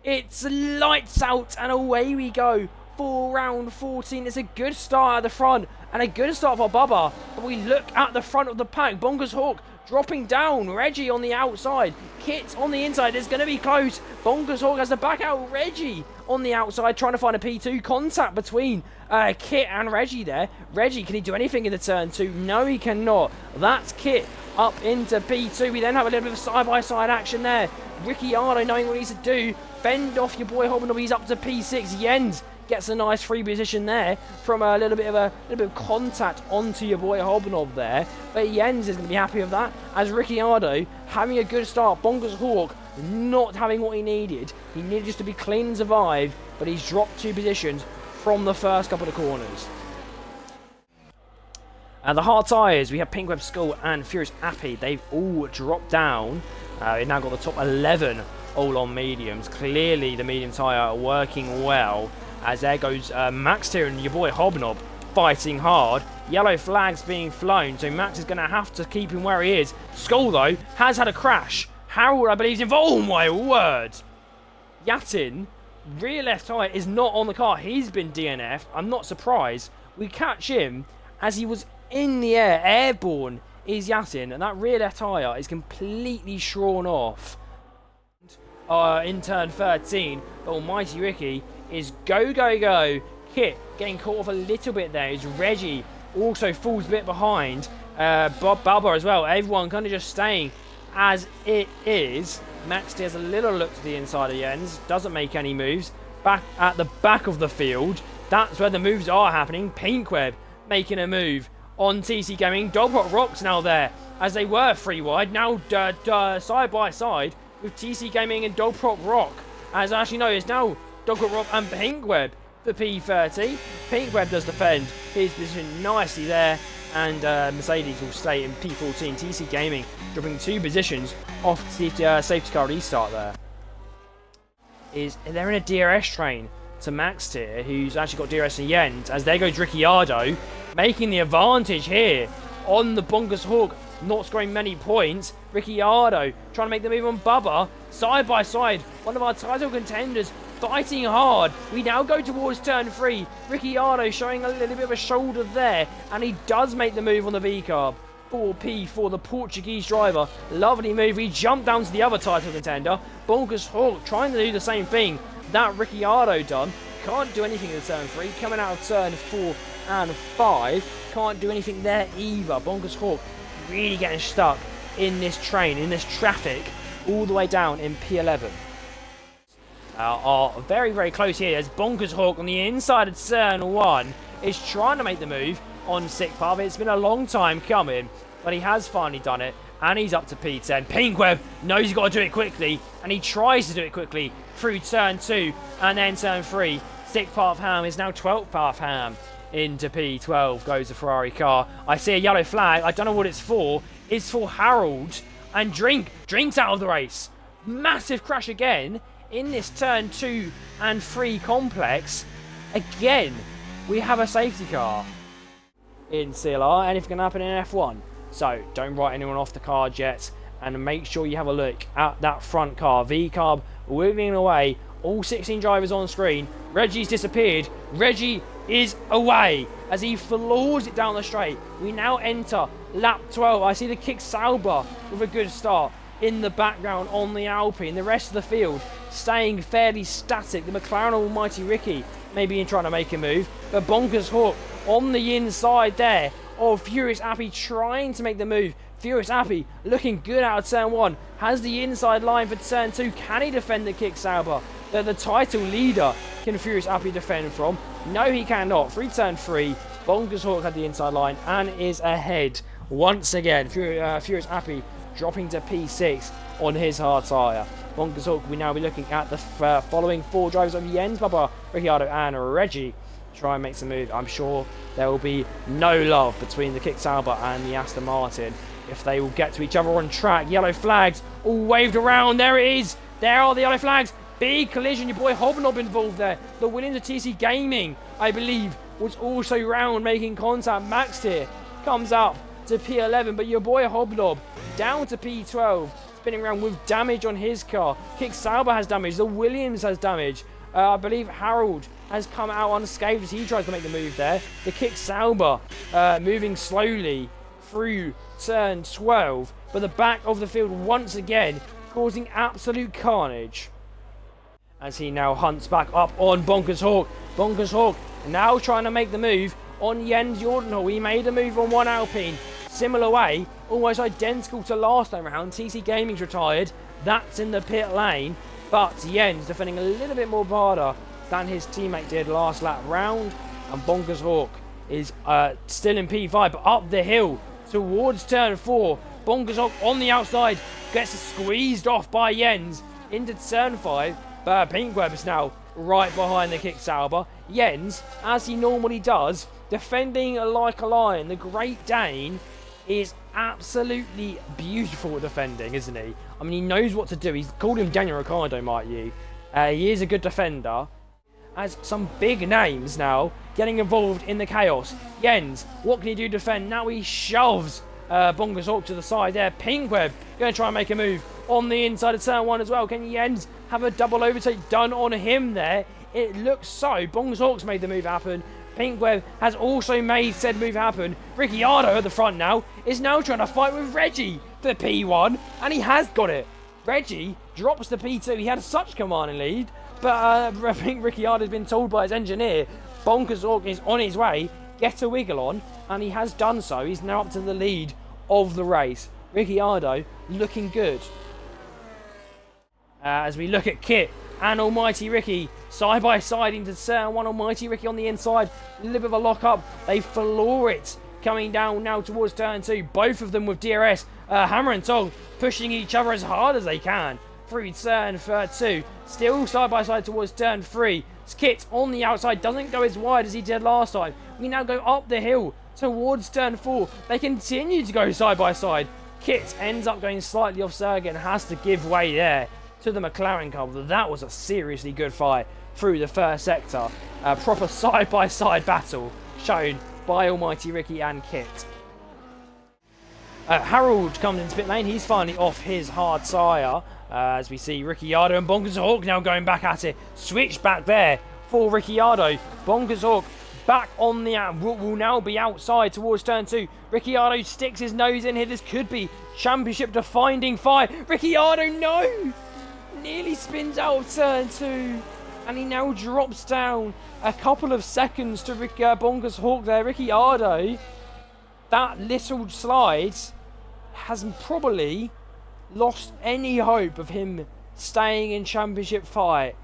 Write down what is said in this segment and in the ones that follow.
It's lights out and away we go for round 14. It's a good start at the front and a good start for Bubba. But we look at the front of the pack. Bonkers Hawk dropping down. Reggie on the outside. Kit on the inside. It's going to be close. Bonkers Hawk has to back out. Reggie on the outside trying to find a P2. Contact between Kit and Reggie there. Reggie, can he do anything in the turn 2? No, he cannot. That's Kit up into P2. We then have a little bit of side-by-side action there. Ricciardo knowing what he needs to do. Fend off your boy Hobnob. He's up to P6. Jens gets a nice free position there from a little bit of contact onto your boy Hobnob there. But Jens is going to be happy with that, as Ricciardo having a good start. Bonkers Hawk not having what he needed. He needed just to be clean and survive, but he's dropped 2 positions from the first couple of corners. And the hard tyres, we have Pink Web Skull and Furious Appy. They've all dropped down. We've now got the top 11 all on mediums. Clearly the medium tyre working well, as there goes Max here and your boy Hobnob fighting hard. Yellow flags being flown, so Max is going to have to keep him where he is. Skull, though, has had a crash. Harold, I believe, is involved. Oh, my word. Yatin, rear left tyre, is not on the car. He's been DNF'd. I'm not surprised. We catch him as he was in the air, airborne is Yatin, and that rear left tyre is completely shorn off in turn 13. But Almighty Ricky is go, go, go. Kit getting caught off a little bit there. Is Reggie also falls a bit behind. Bubba as well. Everyone kind of just staying as it is. Max has a little look to the inside of Jens. Doesn't make any moves. Back at the back of the field. That's where the moves are happening. Pinkweb making a move on TC Gaming. Dogpot Rock's now there, as they were 3 wide. Now side by side with TC Gaming and Dogpot Rock. As actually no, it's now Dogpot Rock and Pinkweb for P30. Pinkweb does defend his position nicely there, and Mercedes will stay in P14. TC Gaming dropping 2 positions off the safety car restart there. They're in a DRS train to Max here, who's actually got DRS in the end, as there goes Ricciardo, making the advantage here on the Bonkers Hawk, not scoring many points. Ricciardo trying to make the move on Bubba, side by side, one of our title contenders fighting hard. We now go towards turn 3. Ricciardo showing a little bit of a shoulder there, and he does make the move on the V-carb. 4P for the Portuguese driver. Lovely move. He jumped down to the other title contender. Bonkers Hawk trying to do the same thing that Ricciardo done. Can't do anything in turn 3. Coming out of turn 4 and 5. Can't do anything there either. Bonkers Hawk really getting stuck in this train, in this traffic, all the way down in P11. Are very, very close here, as Bonkers Hawk on the inside of turn 1 is trying to make the move on Sick Path. It's been a long time coming, but he has finally done it, and he's up to P10. Pinkweb knows he's got to do it quickly, and he tries to do it quickly through turn 2 and then turn 3. Sick Path Ham is now 12th Path Ham into P12 goes the Ferrari car. I see a yellow flag. I don't know what it's for. It's for Harold, and Drink's out of the race. Massive crash again in this turn 2 and 3 complex. Again, we have a safety car in CLR. Anything can happen in F1. So don't write anyone off the card yet, and make sure you have a look at that front car. V-carb moving away. All 16 drivers on screen. Reggie's disappeared. Reggie is away as he floors it down the straight. We now enter lap 12. I see the Kick Sauber with a good start in the background on the Alpine. The rest of the field staying fairly static. The McLaren Almighty Ricky maybe trying to make a move, but Bonkers Hawk on the inside there of Furious Appy trying to make the move. Furious Appy looking good out of turn 1. Has the inside line for turn 2. Can he defend the Kick Sauber that the title leader can Furious Appy defend from? No, he cannot. Through turn 3, Bonkers Hawk had the inside line and is ahead once again. Furious Appy dropping to P6 on his hard tyre. Bonkers Hawk, we now be looking at the following 4 drivers of Jens, Bubba, Ricciardo and Reggie. Try and make some move. I'm sure there will be no love between the Kick Sauber and the Aston Martin if they will get to each other on track. Yellow flags all waved around. There it is. There are the yellow flags. Big collision. Your boy Hobnob involved there. The Williams of TC Gaming, I believe, was also round making contact. Max here comes up to P11, but your boy Hobnob down to P12. spinning around with damage on his car. Kick Sauber has damage. The Williams has damage. I believe Harold has come out unscathed as he tries to make the move there. The Kick Sauber moving slowly through turn 12, but the back of the field once again causing absolute carnage as he now hunts back up on Bonkers Hawk. Bonkers Hawk now trying to make the move on Jens Jordanhall. He made a move on one Alpine. Similar way, almost identical to last time around. TC Gaming's retired. That's in the pit lane. But Jens defending a little bit more harder than his teammate did last lap round. And Bonkers Hawk is still in P5, but up the hill towards turn 4. Bonkers Hawk on the outside gets squeezed off by Jens into turn 5. But Pinkweb is now right behind the Kick Sauber. Jens, as he normally does, defending like a lion. The Great Dane is absolutely beautiful at defending, isn't he? I mean, he knows what to do. He's called him Daniel Ricciardo, might you? He is a good defender. As some big names now getting involved in the chaos. Jens, what can he do to defend? Now he shoves Bonkers Hawk to the side there. Pinkweb going to try and make a move on the inside of turn 1 as well. Can Jens have a double overtake done on him there? It looks so. Bonkers Hawk's made the move happen. Pinkweb has also made said move happen. Ricciardo at the front now is now trying to fight with Reggie for P1, and he has got it. Reggie drops to P2. He had such commanding lead, but I think Ricciardo has been told by his engineer Bonkers Hawk is on his way. Get a wiggle on, and he has done so. He's now up to the lead of the race. Ricciardo looking good. As we look at Kit and Almighty Ricky side by side into turn 1. Almighty Ricky on the inside, a little bit of a lock up. They floor it coming down now towards turn 2. Both of them with DRS. Hammer and Tong pushing each other as hard as they can through turn 2. Still side by side towards turn 3. Kit on the outside doesn't go as wide as he did last time. We now go up the hill towards turn 4. They continue to go side by side. Kit ends up going slightly off circuit and has to give way there to the McLaren car. That was a seriously good fight through the first sector. A proper side-by-side battle shown by Almighty Ricky and Kit. Harold comes into pit lane. He's finally off his hard tyre. As we see Ricciardo and Bonkers Hawk now going back at it. Switch back there for Ricciardo. Bonkers Hawk back on the will now be outside towards turn 2. Ricciardo sticks his nose in here. This could be championship defining fight. Ricciardo, no! Nearly spins out of turn 2, and he now drops down a couple of seconds to Bonkers Hawk there. Ricciardo, that little slide has probably lost any hope of him staying in championship fight.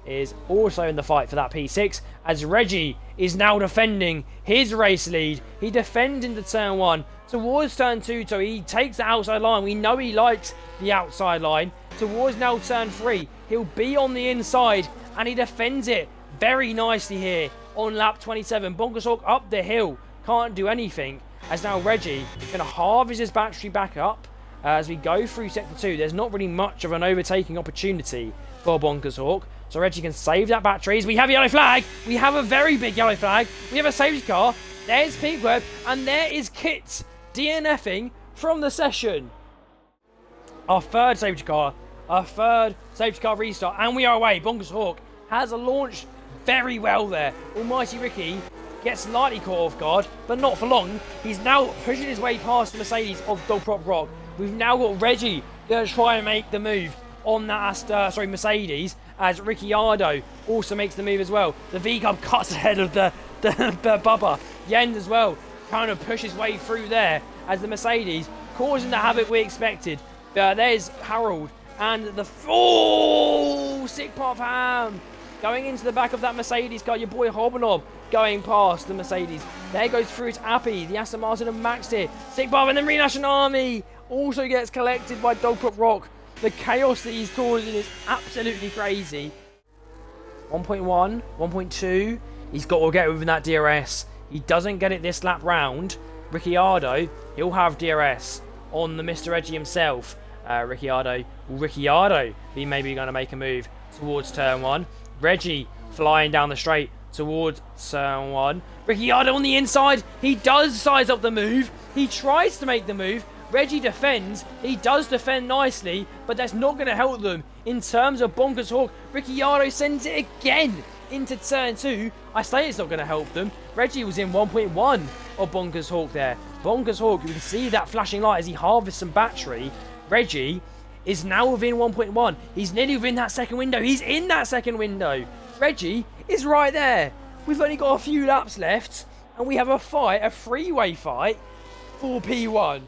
Is also in the fight for that P6 as Reggie is now defending his race lead. He defends into turn 1 towards turn 2, so he takes the outside line. We know he likes the outside line. Towards now turn 3, he'll be on the inside, and he defends it very nicely here on lap 27. Bonkers Hawk up the hill, can't do anything, as now Reggie going to harvest his battery back up as we go through sector 2. There's not really much of an overtaking opportunity for Bonkers Hawk, so Reggie can save that battery. As we have a yellow flag, we have a very big yellow flag, we have a safety car, there's Pinkweb, and there is Kit DNFing from the session. Our third safety car restart, and we are away. Bonkers Hawk has launched very well there. Almighty Ricky gets slightly caught off guard, but not for long. He's now pushing his way past the Mercedes of Dogprop Rock. We've now got Reggie going to try and make the move on that Mercedes, as Ricciardo also makes the move as well. The V-Cub cuts ahead of the Bubba. Jens as well kind of pushes his way through there as the Mercedes causing the havoc we expected. There's Harold and the sick pop ham going into the back of that Mercedes car. Your boy Hobnob going past the Mercedes. There goes through to Appy, the Aston Martin and Max here. Sick pop, and then Renation Army also gets collected by Dogprop Rock. The chaos that he's causing is absolutely crazy. 1.1, 1.2. He's got to get within that DRS. He doesn't get it this lap round. Ricciardo, he'll have DRS on the Mr. Reggie himself. Ricciardo be maybe going to make a move towards turn 1. Reggie flying down the straight towards turn 1. Ricciardo on the inside. He does size up the move. He tries to make the move, Reggie defends. He does defend nicely, but that's not going to help them in terms of Bonkers Hawk. Ricciardo sends it again into turn 2. I say it's not going to help them. Reggie was in 1.1 of Bonkers Hawk there. Bonkers Hawk, you can see that flashing light as he harvests some battery. Reggie is now within 1.1. He's nearly within that second window. He's in that second window. Reggie is right there. We've only got a few laps left, and we have a fight, a three-way fight for P1.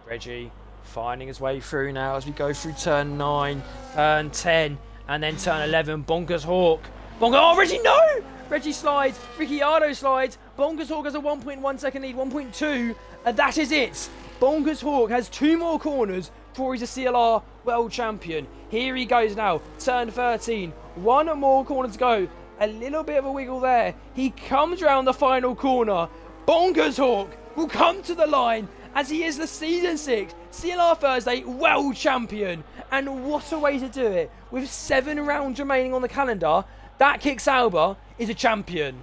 Reggie finding his way through now as we go through turn 9, turn 10, and then turn 11. Bonkers Hawk. Oh, Reggie, no! Reggie slides. Ricciardo slides. Bonkers Hawk has a 1.1 second lead, 1.2, and that is it. Bonkers Hawk has 2 more corners before he's a CLR World Champion. Here he goes now. Turn 13. 1 more corner to go. A little bit of a wiggle there. He comes round the final corner. Bonkers Hawk will come to the line as he is the Season 6 CLR Thursday World Champion. And what a way to do it. With 7 rounds remaining on the calendar, that Kick Sauber is a champion.